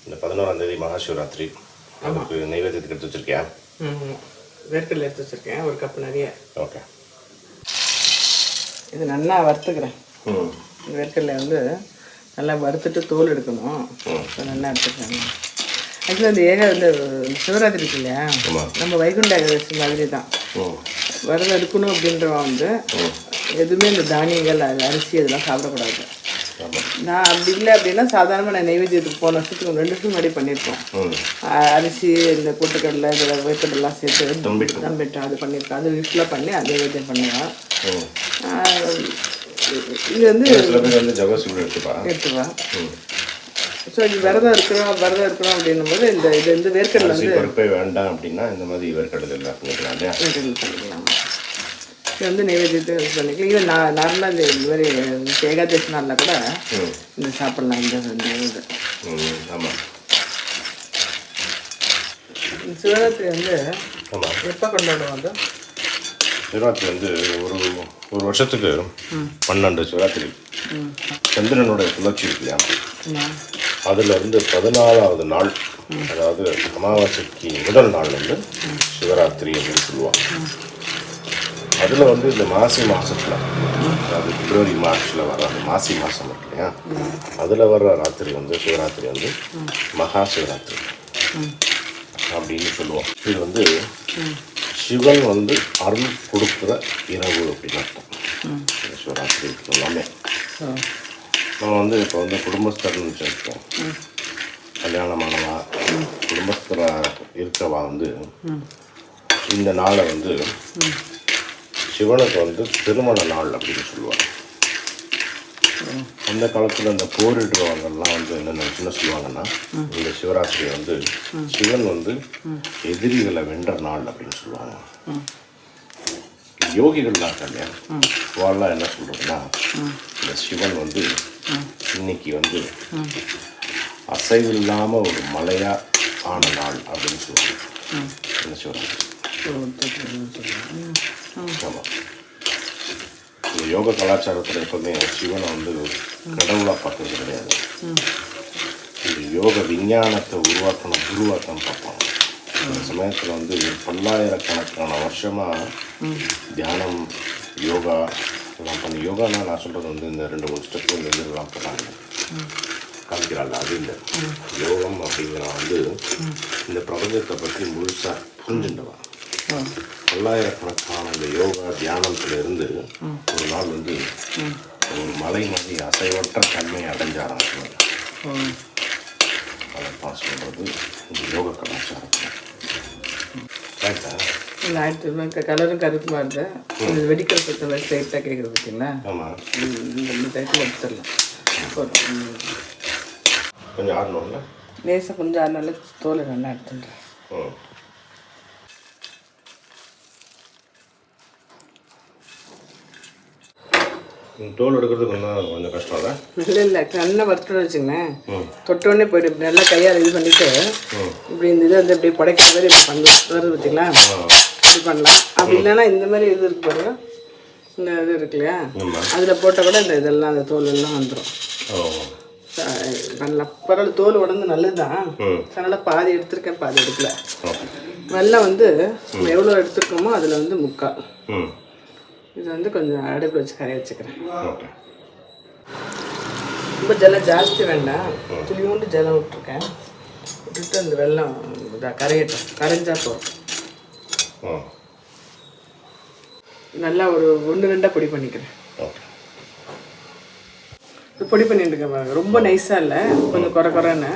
இந்த 11ஆம் தேதி மகா சிவராத்திரி. அதுக்கு நைவேத்தியத்துக்கு எடுத்து வச்சிருக்கியா? வேர்க்கடலை எடுத்து வச்சுருக்கேன், ஒரு கப்பு நிறைய. ஓகே, இது நல்லா வறுத்துக்கிறேன். வேர்க்கடலை வந்து நல்லா வறுத்துட்டு தோல் எடுக்கணும். நல்லா எடுத்துக்கிறேன். ஆக்சுவலாக இந்த சிவராத்திரி இருக்கு இல்லையா, நம்ம வைகுண்ட ஏகாதசி மாதிரி தான். விரதம் எடுக்கணும் அப்படின்றவன் வந்து எதுவுமே இந்த தானியங்கள் அரிசி அதெல்லாம் சாப்பிடக்கூடாது. நான் அப்படி இல்லை அப்படின்னா சாதாரணமாக நான் நைவேத்தியத்துக்கு போன வருஷத்துக்கு 2 வருஷம் முன்னாடி பண்ணியிருக்கோம். அரிசி இந்த பொட்டுக்கடலை இதில் வேர்க்கடலாம் சேர்த்து தம்பிட்டு அது பண்ணியிருக்கேன். அது யூஸ்ஃபுல்லாக பண்ணி அது நைவேத்தியம் பண்ணுவேன். இது வந்து எடுத்துவா. ஸோ இது விரதம் இருக்கிறோம் அப்படின்னும் போது இது வந்து வேர்க்கடலை வந்து வேண்டாம் அப்படின்னா இந்த மாதிரி வேர்க்கடலை எல்லாம் பண்ணிக்கலாம். இது வந்து நைவேத்தியத்தை யூஸ் பண்ணிக்கலாம். இது நார்மலாக இந்த மாதிரி ஏகாதசி நாளில் கூட இந்த சாப்பிட்லாம். இந்த இது ஆமாம். சிவராத்திரி வந்து எப்போ கொண்டாடுவோம்? அது சிவராத்திரி வந்து ஒரு வருஷத்துக்கு 12 சிவராத்திரி. சந்திரனுடைய சுழற்சி இருக்கு இல்லையா, அதில் இருந்து 14ஆவது நாள், அதாவது அமாவாசைக்கு முதல் நாள் வந்து சிவராத்திரி அப்படின்னு சொல்லுவாங்க. அதில் வந்து இந்த மாசி மாதத்தில், அதாவது பிப்ரவரி மார்ச்சில் வர அந்த மாசி மாதம் இருக்கு இல்லையா, அதில் வர்ற ராத்திரி வந்து சிவராத்திரி வந்து மகா சிவராத்திரி அப்படின்னு சொல்லுவோம். இது வந்து சிவன் வந்து அருள் கொடுக்குற இரவு அப்படின்னு அர்த்தம். சிவராத்திரி எல்லாமே நம்ம வந்து இப்போ வந்து குடும்பஸ்தர்னு வச்சுருக்கோம். கல்யாணமானவா குடும்பஸ்தராக இருக்கவா வந்து இந்த நாளை வந்து சிவனுக்கு வந்து திருமண நாள் அப்படின்னு சொல்லுவாங்க. அந்த காலத்தில் இந்த போரிடுறவங்கெல்லாம் வந்து என்ன சொல்லுவாங்கன்னா, இந்த சிவராத்திரியை வந்து சிவன் வந்து எதிரிகளை வென்ற நாள் அப்படின்னு சொல்லுவாங்க. யோகிகள்லாம் இருக்காங்க, அவெல்லாம் என்ன சொல்கிறதுன்னா, இந்த சிவன் வந்து இன்னைக்கு வந்து அசைவில்லாமல் ஒரு மலையாக ஆன நாள் அப்படின்னு சொல்லுவாங்க இந்த சிவராத்திரி. ஆமாம். இந்த யோக கலாச்சாரத்தில் எப்போவுமே சிவனை வந்து கடவுளாக பார்க்கறது கிடையாது. இந்த யோக விஞ்ஞானத்தை உருவாக்கம் பார்ப்பாங்க. அந்த சமயத்தில் வந்து பல்லாயிரக்கணக்கான வருஷமாக தியானம் யோகா எல்லாம் பண்ணி, யோகானா நான் சொல்கிறது வந்து இந்த 2-3 ஸ்டெப் வந்து இதெல்லாம் போகிறாங்க காமிக்கிறாங்க. அது இல்லை, யோகம் அப்படிங்கிற வந்து இந்த பிரபஞ்சத்தை பற்றி முழுசாக புரிஞ்சுட்டுவான். பல்லாயிரக்கணக்கான இந்த யோகா தியானத்தில் இருந்து ஒரு நாள் வந்து ஒரு மலை மாதிரி அசைவற்ற தன்மையை அடைஞ்சாராம். அதை சொல்கிறது இந்த யோக கலாச்சாரத்தில். கலரும் கருப்புமா இருந்தேன். வெடிக்கிற சத்த மாதிரி டைட்டாக கேட்குறது பார்த்தீங்களா? ஆமாம். இந்த டைட்டில் எடுத்துடலாம். கொஞ்சம் ஆடணும்ல, லேசாக கொஞ்சம் ஆடினால தோலை நல்லா எடுத்துடுறேன். தோல் எடுக்கிறது கொஞ்சம் கஷ்டம் இல்லை? இல்லை நல்லா வறுத்துன்னு வச்சுங்களேன், தொட்டோடனே போய்ட்டு நல்லா கையால் இது பண்ணிவிட்டு இப்படி இந்த இதை வந்து இப்படி படைக்கிற மாதிரி பண்ணலாம். வருது பார்த்தீங்களா, இது பண்ணலாம். அப்படி இல்லைன்னா இந்த மாதிரி இது இருக்கு பாருங்க, இந்த இது இருக்கு இல்லையா, அதில் போட்டால் கூட இந்த இதெல்லாம் அந்த தோல் எல்லாம் வந்துடும். பண்ணலாம், பரவாயில்ல. தோல் உடம்பு நல்லது தான். அதனால் பாதி எடுத்துருக்கேன், பாதி எடுக்கல. வெல்லம் வந்து நம்ம எவ்வளோ எடுத்துருக்கோமோ அதில் வந்து 3/4. இது வந்து கொஞ்சம் அடுப்பில் வச்சு கரைய வச்சுக்கிறேன். ரொம்ப ஜலம் ஜாஸ்தி வேண்டாம், துளியோண்டு ஜலம் விட்டுருக்கேன். விட்டுட்டு அந்த வெல்லம் கரையட்டும், கரைஞ்சா போதும். நல்லா ஒரு 1-2 பொடி பண்ணிக்கிறேன். பொடி பண்ணிட்டு இருக்கேன் பாருங்க, ரொம்ப நைஸாக இல்லை, கொஞ்சம் குறைன்னு.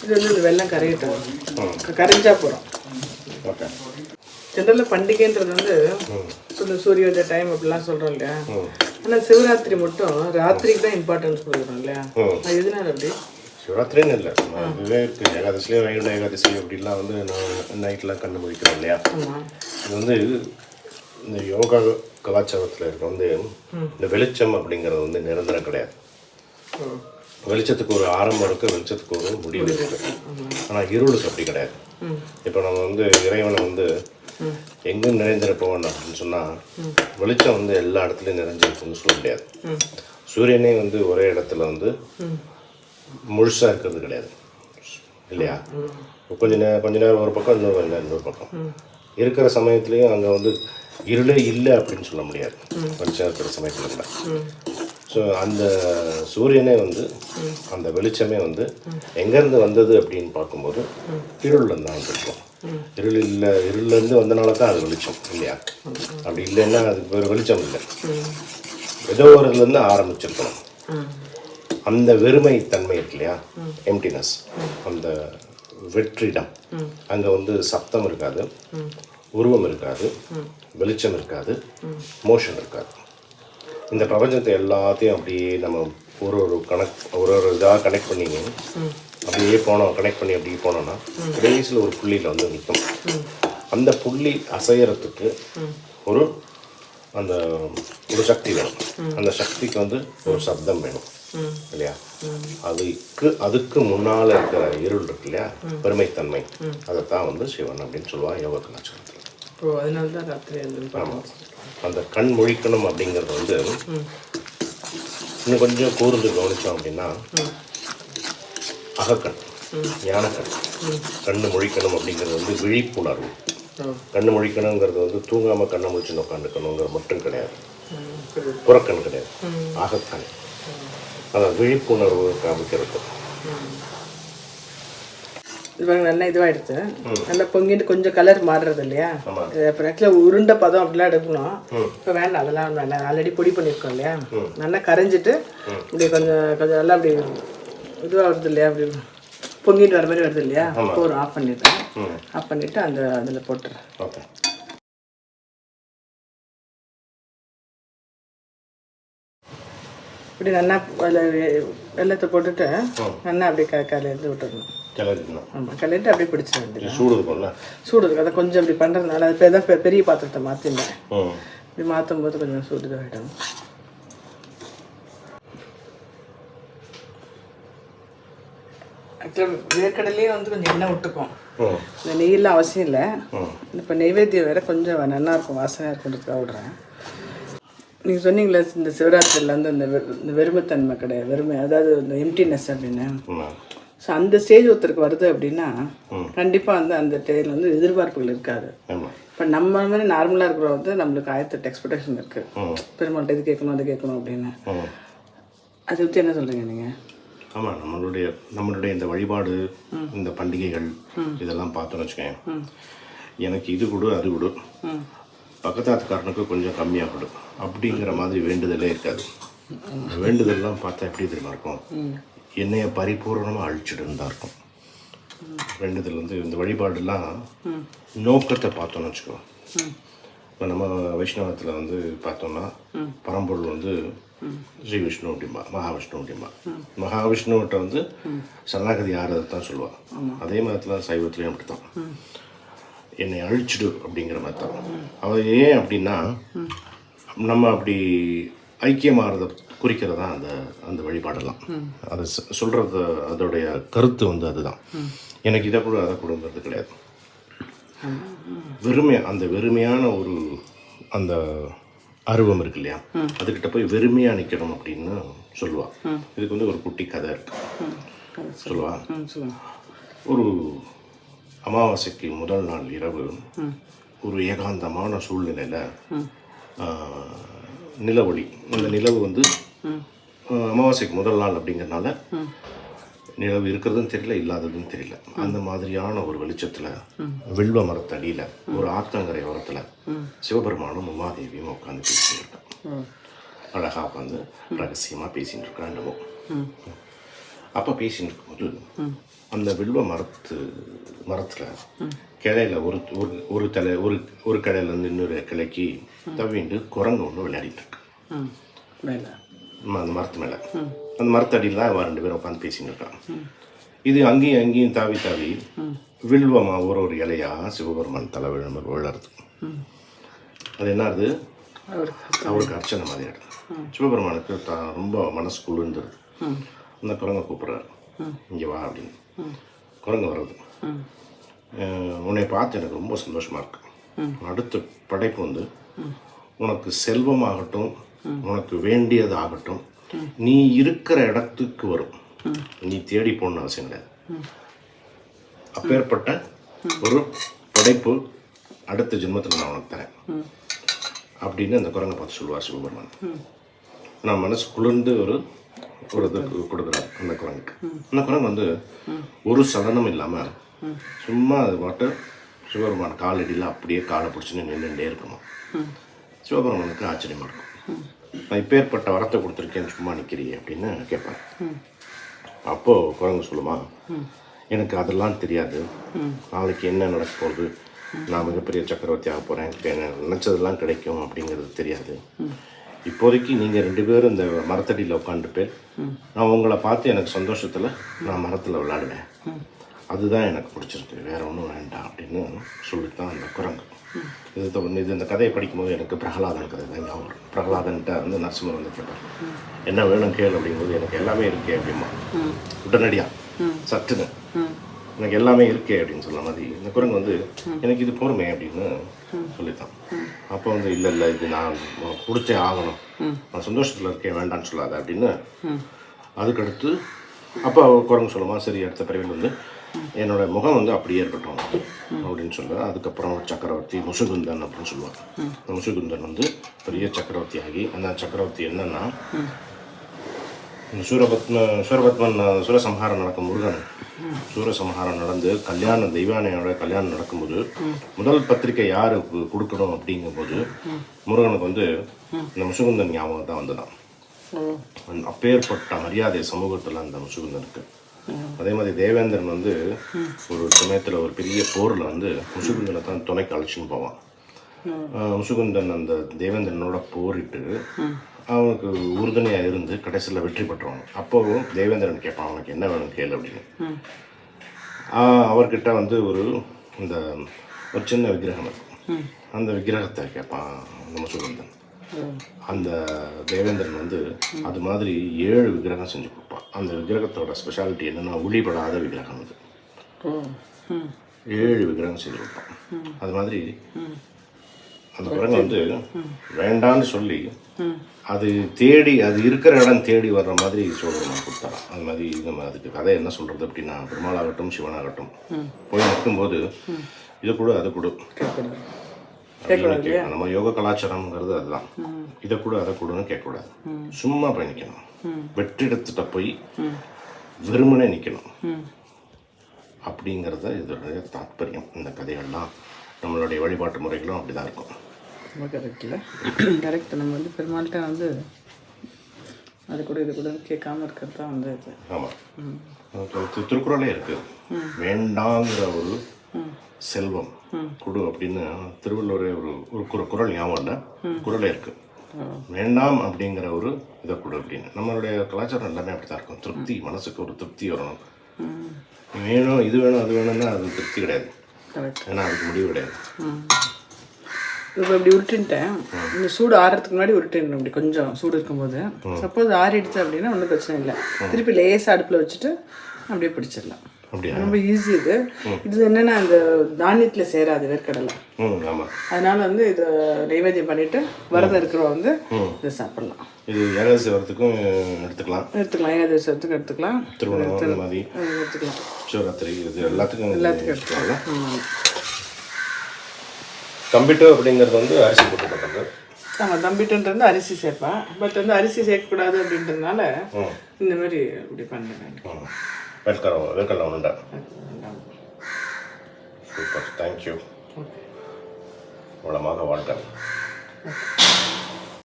இது வந்து இந்த வெல்லம் கரையட்டும், கரைஞ்சா போகிறோம். ஜென்ரலாக பண்டிகைன்றது வந்து கொஞ்சம் சூரியோதய டைம் அப்படிலாம் சொல்கிறோம் இல்லையா, ஆனால் சிவராத்திரி மட்டும் ராத்திரிக்கு தான் இம்பார்ட்டன்ஸ் கொடுக்குறோம் இல்லையா, அது எதுனால அப்படி? சிவராத்திரின்னு இல்லை, இதுவே இருக்குது. ஏகாதசிலேயே வைகுண்ட ஏகாதசி அப்படிலாம் வந்து நான் நைட்லாம் கண்டுபிடிக்கிறோம் இல்லையா. இது வந்து இந்த யோகா கலாச்சாரத்தில் இருக்க வந்து இந்த வெளிச்சம் அப்படிங்கிறது வந்து நிரந்தரம் கிடையாது. வெளிச்சத்துக்கு ஒரு ஆரம்பம் இருக்குது, வெளிச்சத்துக்கு ஒரு முடிவு இருக்குது. ஆனால் இருளுக்கு அப்படி கிடையாது. இப்போ நம்ம வந்து இறைவனை வந்து எங்கும் நிறைந்திருப்பவன் அப்படின்னு சொன்னால் வெளிச்சம் வந்து எல்லா இடத்துலையும் நிறைஞ்சிருக்குன்னு சொல்ல முடியாது. சூரியனே வந்து ஒரே இடத்துல வந்து முழுசாக இருக்கிறது கிடையாது இல்லையா? கொஞ்ச நேரம் ஒரு பக்கம், இன்னொரு கொஞ்ச நேரம் இன்னொரு பக்கம் இருக்கிற சமயத்துலேயும் அங்கே வந்து இருளே இல்லை அப்படின்னு சொல்ல முடியாது வெளிச்சம் இருக்கிற சமயத்தில் கூட. ஸோ அந்த சூரியனே வந்து அந்த வெளிச்சமே வந்து எங்கேருந்து வந்தது அப்படின்னு பார்க்கும்போது இருள்லேருந்து தான் வந்துருக்கும். இருள்லேருந்து வந்தனால தான் அது வெளிச்சம் இல்லையா? அப்படி இல்லைன்னா அதுக்கு வேறு வெளிச்சம் இல்லை. ஏதோ ஒரு இதுலேருந்து ஆரம்பிச்சிருக்கணும். அந்த வெறுமை தன்மை இருக்கு இல்லையா, எம்டினஸ், அந்த வெற்றிடம், அங்கே வந்து சப்தம் இருக்காது, உருவம் இருக்காது, வெளிச்சம் இருக்காது, மோஷன் இருக்காது. இந்த பிரபஞ்சத்தை எல்லாத்தையும் அப்படியே நம்ம ஒரு இதாக கனெக்ட் பண்ணிங்க, அப்படியே போனோம், கனெக்ட் பண்ணி அப்படியே போனோம்னா கடைசியில் ஒரு புள்ளியில் வந்து நிற்கும். அந்த புள்ளி அசையறதுக்கு ஒரு சக்தி வேணும். அந்த சக்திக்கு வந்து ஒரு சப்தம் வேணும் இல்லையா? அதுக்கு முன்னால் இருக்கிற இருள் இருக்கு இல்லையா, பெருமைத்தன்மை, அதைத்தான் வந்து சிவன் அப்படின்னு சொல்லுவாங்க யோக கலாச்சாரத்தில். அந்த கண் முழிக்கணும் அப்படிங்கிறது வந்து இன்னும் கொஞ்சம் கூர்ந்து கவனித்தோம் அப்படின்னா அகக்கண், ஞானக்கண். கண்ணு முழிக்கணும் அப்படிங்கிறது வந்து விழிப்புணர்வு. கண்ணு முழிக்கணுங்கிறது வந்து தூங்காமல் கண்ணை முழிச்சுன்னு உட்காந்துக்கணுங்கிறது மட்டும் கிடையாது, புறக்கண் கிடையாது, அகக்கண். அதான் விழிப்புணர்வு காமிக்கிறது. இது நல்லா இதுவாகிடுச்சு, நல்லா பொங்கிட்டு கொஞ்சம் கலர் மாறுறது இல்லையா? இப்போ ஆக்சுவலாக உருண்டை பதம் அப்படிலாம் எடுக்கணும். இப்போ வேண்டாம், அதெல்லாம் வேண்டாம். ஆல்ரெடி பொடி பண்ணியிருக்கோம் இல்லையா? நல்லா கரைஞ்சிட்டு இப்படி கொஞ்சம் நல்லா அப்படி இதுவாக வருது இல்லையா, அப்படி பொங்கிட்டு வர மாதிரி வருது இல்லையா? ஒரு ஆஃப் பண்ணிடுறேன். ஆஃப் பண்ணிவிட்டு அதில் போட்டுறேன். ஓகே. இப்படி நல்லா வெள்ளத்தை போட்டுட்டு நல்லா அப்படியே கலையிலேருந்து விட்டுடணும். ஆமாம், கலையிட்டு அப்படியே பிடிச்சிட வேண்டியது. சூடு இருக்கு, அதை கொஞ்சம் இப்படி பண்ணுறதுனால அது தான் பெரிய பாத்திரத்தை மாற்றினேன். இப்படி மாற்றும் போது கொஞ்சம் சூடு இதாகிடும். ஆக்சுவலாக வேர்க்கடலையே வந்து கொஞ்சம் எண்ணெய் விட்டுக்கும். இந்த நெய்யெல்லாம் அவசியம் இல்லை. இப்போ நெய்வேத்தியம் வேறு கொஞ்சம் நல்லா இருக்கும், வாசனையாக இருக்குன்றதுக்காக விடுறேன். நீங்கள் சொன்னீங்களே இந்த சிவராத்திரியில் வந்து இந்த வெறுமைத்தன்மை கிடையாது, வெறுமை, அதாவது இந்த எம்டினஸ் அப்படின்னு. ஸோ அந்த ஸ்டேஜ் ஒருத்தருக்கு வருது அப்படின்னா கண்டிப்பாக வந்து அந்த ஸ்டேஜில் வந்து எதிர்பார்ப்புகள் இருக்காது. இப்போ நம்ம மாதிரி நார்மலாக இருக்கிற வந்து நம்மளுக்கு 1008 எக்ஸ்பெக்டேஷன் இருக்குது. பெருமாள்கிட்ட இது கேட்கணும், அது கேட்கணும் அப்படின்னு. அதை பற்றி என்ன சொல்கிறீங்க நீங்கள்? ஆமாம், நம்மளுடைய இந்த வழிபாடு, இந்த பண்டிகைகள் இதெல்லாம் பார்த்தோன்னு வச்சுக்கோங்க, எனக்கு இது கொடு, அது கொடு, பக்கத்தாத்துக்காரனுக்கு கொஞ்சம் கம்மியாக கொடு அப்படிங்கிற மாதிரி வேண்டுதலே இருக்காது. வேண்டுதல்லாம் பார்த்தா எப்படி தெரியுமா இருக்கும், என்னைய பரிபூர்ணமாக அழிச்சிடுன்னு தான் இருக்கும் வேண்டுதல். வந்து இந்த வழிபாடுலாம் நோக்கத்தை பார்த்தோன்னு வச்சுக்கோ. இப்போ நம்ம வைஷ்ணவத்தில் வந்து பார்த்தோம்னா பரம்பொருள் வந்து ஸ்ரீ விஷ்ணு அப்படிம்பா, மகாவிஷ்ணு அப்படிம்பா. மகாவிஷ்ணுவிட்ட வந்து சரணாகதி ஆறதை தான் சொல்லுவாள். அதே மதத்தில் சைவத்துலேயும் அப்படி தான், என்னை அழிச்சிடு அப்படிங்கிற மாதிரி தான். அவள் ஏன் அப்படின்னா நம்ம அப்படி ஐக்கியமாகறத குறிக்கிறதா அந்த வழிபாடெல்லாம். அதை சொல்கிறது, அதோடைய கருத்து வந்து அதுதான். எனக்கு இதை கூட அதை கொடுங்கிறது கிடையாது. அந்த வெறுமையான அந்த அருவம் இருக்கு இல்லையா, அதுக்கிட்ட போய் வெறுமையாக நிற்கணும் அப்படின்னு சொல்லுவாள். இதுக்கு வந்து ஒரு குட்டி கதை இருக்கு, சொல்லுவா. ஒரு அமாவாசைக்கு முதல் நாள் இரவு ஒரு ஏகாந்தமான சூழ்நிலையில் நிலவொளி, இந்த நிலவு வந்து அமாவாசைக்கு முதல் நாள் அப்படிங்கிறனால நிலவு இருக்கிறதுன்னு தெரியல, இல்லாததுன்னு தெரியல. அந்த மாதிரியான ஒரு வெளிச்சத்தில் வில்வ மரத்தடியில் ஒரு ஆத்தங்கரை ஓரத்தில் சிவபெருமானும் உமாதேவியும் உட்காந்து பேசிட்டு இருக்கான். அழகாக உட்காந்து ரகசியமாக பேசின்னு இருக்கான் என்னமோ. அப்போ பேசின்னு இருக்கும்போது அந்த வில்வ மரத்தில் கிளையில் ஒரு கிளையிலேருந்து இன்னொரு கிளைக்கு தவிண்டு குரங்கு ஒன்று விளையாடிட்டு இருக்கு அந்த மரத்து மேலே. அந்த மரத்தடியில் தான் அவன் 2 பேரும் உட்காந்து பேசின்னு இருக்கான். இது அங்கேயும் தாவி வில்வமா ஒரு இலையா சிவபெருமான் தலை விழறது. அது என்ன ஆகுது, அவருக்கு அர்ச்சனை மாதிரி ஆடுது. சிவபெருமானுக்கு ரொம்ப மனசு குளிர்ந்துருது. அந்த குரங்கை கூப்பிட்றாரு, இங்கே வா அப்படின்னு. குரங்கு வர்றது, உன்னை பார்த்து எனக்கு ரொம்ப சந்தோஷமாக இருக்கு. அடுத்த படைப்பு வந்து உனக்கு செல்வமாகட்டும், உனக்கு வேண்டியதாகட்டும், நீ இருக்கிற இடத்துக்கு வரும். நீ தேடி போகணும்னு அவசியம் கிடையாது. அப்பேற்பட்ட ஒரு படைப்பு அடுத்த ஜென்மத்தில் நான் உனக்கு தரேன் அப்படின்னு அந்த குரங்கை பார்த்து சொல்லுவார் சிவபெருமான். நான் மனசு குளிர்ந்து ஒரு இதுக்கு கொடுக்குறாரு அந்த குரங்குக்கு. அந்த குரங்கு வந்து ஒரு சலனம் இல்லாமல் சும்மா அது பாட்டு சிவபெருமான் காலடியில் அப்படியே காலை பிடிச்சின்னு நின்றுட்டே இருக்கணும். சிவபெருமானுக்கு ஆச்சரியமாக இருக்கும். நான் இப்பேற்பட்ட வரத்தை கொடுத்துருக்கேன், சும்மா நிற்கிறியே அப்படின்னு கேட்பேன். அப்போது குரங்கு சொல்லுமா, எனக்கு அதெல்லாம் தெரியாது, நாளைக்கு என்ன நடக்க போகுது, நான் மிகப்பெரிய சக்கரவர்த்தி ஆக போகிறேன், நினச்சதெல்லாம் கிடைக்கும் அப்படிங்கிறது தெரியாது. இப்போதைக்கு நீங்கள் 2 பேரும் இந்த மரத்தடியில் உட்காந்துட்டு நான் உங்களை பார்த்து எனக்கு சந்தோஷத்தில் நான் மரத்தில் விளையாடுவேன், அதுதான் எனக்கு பிடிச்சிருக்கு, வேறு ஒன்றும் வேண்டாம் அப்படின்னு சொல்லித்தான் அந்த குரங்கு. இது இந்த கதையை படிக்கும்போது எனக்கு பிரகலாதன் கதை தான் ஞாபகம் வரும். பிரகலாதன்ட்ட வந்து நரசிம்மர் வந்து கேட்டார், என்ன வேணும் கேள் அப்படிங்கும்போது, எனக்கு எல்லாமே இருக்கே அப்படிமா. உடனடியாக சட்டுன்னு எனக்கு எல்லாமே இருக்கே அப்படின்னு சொல்ல மாதிரி இந்த குரங்கு வந்து எனக்கு இது போருமே அப்படின்னு சொல்லித்தான். அப்போ வந்து இல்லை இது நான் கொடுத்தே ஆகணும், நான் சந்தோஷத்தில் இருக்கேன், வேண்டான்னு சொல்லாத அப்படின்னு. அதுக்கடுத்து அப்போ குரங்கு சொல்லுமா, சரி அடுத்த பிறவியில் வந்து என்னோட முகம் வந்து அப்படியே இருக்கட்டும் அப்படின்னு சொல்ல. அதுக்கப்புறம் சக்கரவர்த்தி முசுகுந்தன் அப்படின்னு சொல்லுவாங்க. முசுகுந்தன் வந்து பெரிய சக்கரவர்த்தி ஆகி, அந்த சக்கரவர்த்தி என்னன்னா சூரபத்மன் சூரசம்ஹாரம் நடக்கும், முருகன் சூரசம்ஹாரம் நடந்து கல்யாணம் தெய்வானையோட கல்யாணம் நடக்கும்போது முதல் பத்திரிக்கை யாருக்கு கொடுக்கணும் அப்படிங்கும்போது முருகனுக்கு வந்து இந்த முசுகுந்தன் ஞாபகம் தான் வந்துதான். அப்பேற்பட்ட மரியாதை சமூகத்தில் அந்த முசுகுந்தனுக்கு. அதே மாதிரி தேவேந்திரன் வந்து ஒரு சமயத்தில் ஒரு பெரிய போரில் வந்து முசுகுந்தனை தான் துணைக்கு அழைச்சின்னு போவான். முசுகுந்தன் அந்த தேவேந்திரனோட போரிட்டு அவனுக்கு உறுதுணையாக இருந்து கடைசியில் வெற்றி பெற்றுவாங்க. அப்போது தேவேந்திரன் கேட்பான், அவனுக்கு என்ன வேணும் கேளு அப்படின்னு. அவர்கிட்ட வந்து இந்த ஒரு சின்ன விக்கிரகம் இருக்கும், அந்த விக்கிரகத்தை கேட்பான் அந்த முசுகுந்தன். அந்த தேவேந்திரன் வந்து அது மாதிரி 7 விக்கிரகம் செஞ்சு கொடுப்பான். அந்த விக்கிரகத்தோட ஸ்பெஷாலிட்டி என்னென்னா ஒளிபடாத விக்கிரகம். அது 7 விக்கிரகம் செஞ்சு கொடுப்பான். அது மாதிரி அந்த குரங்கு வந்து வேண்டான்னு சொல்லி அது தேடி, அது இருக்கிற இடம் தேடி வர்ற மாதிரி சிவபெருமான் கொடுத்தாராம். அது மாதிரி நம்ம அதுக்கு கதை என்ன சொல்கிறது அப்படின்னா, பெருமாளாகட்டும் சிவனாகட்டும் போய் நிற்கும்போது இது கூட அது கொடு, நம்ம யோக கலாச்சாரம்ங்கிறது அதுதான். இதை கூட அதை கூடன்னு கேட்கக்கூடாது, சும்மா போய் நிற்கணும். வெற்றிடத்துட்ட போய் வெறுமனே நிற்கணும் அப்படிங்கிறத இதோடைய தாத்பரியம். இந்த கதைகள்லாம் நம்மளுடைய வழிபாட்டு முறைகளும் அப்படி தான் இருக்கும். ரொம்ப கரெக்டில் கரெக்ட். நம்ம வந்து பெருமாள்கிட்ட வந்து அது கூட இது கூட கேட்காம இருக்கிறது தான் வந்து இது. ஆமாம், திருக்குறளே இருக்குது, வேண்டாங்கிற ஒரு செல்வம் கொடு அப்படின்னு திருவள்ளுவரே ஒரு குறள் ஞாபகம் இல்லை, குறளே இருக்குது. வேண்டாம் அப்படிங்கிற ஒரு இதை கொடு அப்படின்னு. நம்மளுடைய கலாச்சாரம் எல்லாமே அப்படி தான் இருக்கும். திருப்தி, மனசுக்கு ஒரு திருப்தி வரணும். வேணும் இது வேணும் அது வேணும்னா அது திருப்தி கிடையாது, ஏன்னா அதுக்கு முடிவு கிடையாது. இப்போ இப்படி உருட்டுன்ட்டேன், இந்த சூடு ஆறுறதுக்கு முன்னாடி உருட்டுன்னு அப்படி கொஞ்சம் சூடு இருக்கும்போது, சப்போஸ் ஆறிடுச்சு அப்படின்னா ஒன்றும் பிரச்சனை இல்லை, திருப்பி லேசாக அடுப்பில் வச்சுட்டு அப்படியே பிடிச்சிடலாம். ரொம்ப ஈஸி. இது என்னன்னா அந்த தானியத்தில் சேராது வேர்க்கடலை, அதனால வந்து இதை நைவேத்தியம் பண்ணிட்டு விரதம் இருக்கிறவங்க வந்து இதை சாப்பிடலாம். இது ஏகாதசி வரத்துக்கும் எடுத்துக்கலாம், ஏகாதசி வரத்துக்கும் எடுத்துக்கலாம், திருவண்ணாமலை எடுத்துக்கலாம், சிவராத்திரி இது எல்லாத்துக்கும் எடுத்துக்கலாம். தம்பிட்டு அப்படிங்கிறது வந்து அரிசி போட்டு. ஆமாம், தம்பிட்டுன்றது வந்து அரிசி சேர்ப்பேன். பட் வந்து அரிசி சேர்க்கக்கூடாது அப்படின்றதுனால இந்த மாதிரி இப்படி பண்ணுறேன். வேர்க்கடலை உண்டா? Super, thank you. வளமாக வாழ்க்கை.